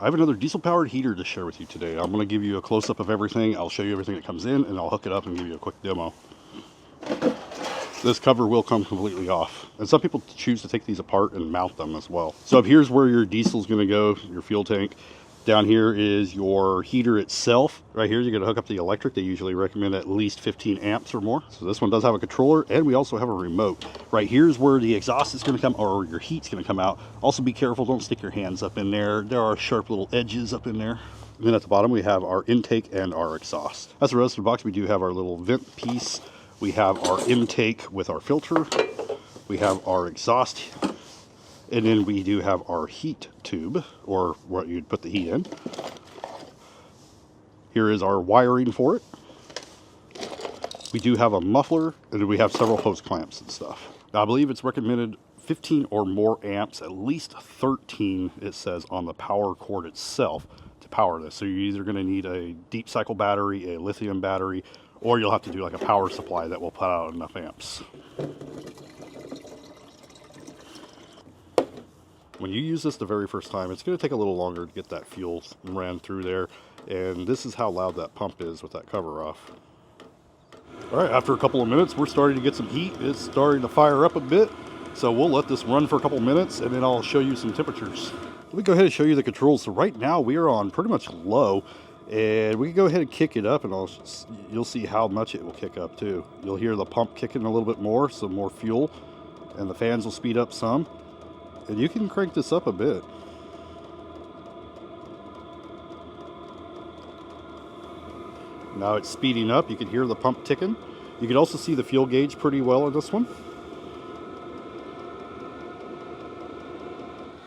I have another diesel powered heater to share with you today. I'm going to give you a close-up of everything. I'll show you everything that comes in, and I'll hook it up and give you a quick demo. This cover will come completely off, and some people choose to take these apart and mount them as well. So up here's where your diesel is going to go, your fuel tank. Down here is your heater itself. Right here, you're going to hook up the electric. They usually recommend at least 15 amps or more. So this one does have a controller, and we also have a remote. Right here is where the exhaust is going to come, or your heat's going to come out. Also be careful, don't stick your hands up in there. There are sharp little edges up in there. And then at the bottom, we have our intake and our exhaust. As the rest of the box, we do have our little vent piece. We have our intake with our filter. We have our exhaust. And then we do have our heat tube, or what you'd put the heat in. Here is our wiring for it. We do have a muffler, and then we have several hose clamps and stuff. Now, I believe it's recommended 15 or more amps, at least 13, it says on the power cord itself to power this. So you're either going to need a deep cycle battery, a lithium battery, or you'll have to do like a power supply that will put out enough amps. When you use this the very first time, it's going to take a little longer to get that fuel ran through there. And this is how loud that pump is with that cover off. All right, after a couple of minutes, we're starting to get some heat. It's starting to fire up a bit. So we'll let this run for a couple of minutes, and then I'll show you some temperatures. Let me go ahead and show you the controls. So right now we are on pretty much low. And we can go ahead and kick it up, and you'll see how much it will kick up too. You'll hear the pump kicking a little bit more, some more fuel. And the fans will speed up some. And you can crank this up a bit. Now it's speeding up. You can hear the pump ticking. You can also see the fuel gauge pretty well on this one.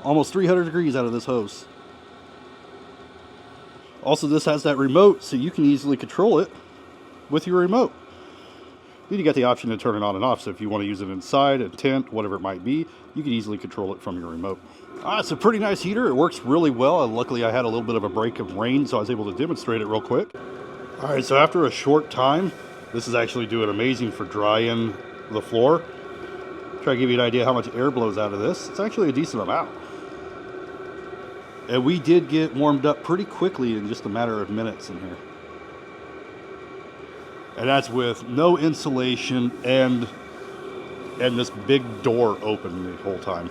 Almost 300 degrees out of this hose. Also, this has that remote, so you can easily control it with your remote. Then you got the option to turn it on and off, so if you want to use it inside, a tent, whatever it might be, you can easily control it from your remote. It's a pretty nice heater. It works really well. Luckily, I had a little bit of a break of rain, so I was able to demonstrate it real quick. All right, so after a short time, this is actually doing amazing for drying the floor. Try to give you an idea how much air blows out of this. It's actually a decent amount. And we did get warmed up pretty quickly in just a matter of minutes in here. And that's with no insulation and this big door open the whole time.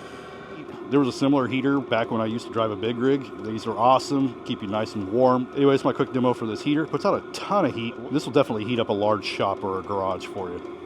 There was a similar heater back when I used to drive a big rig. These are awesome, keep you nice and warm. Anyways, my quick demo for this heater. Puts out a ton of heat. This will definitely heat up a large shop or a garage for you.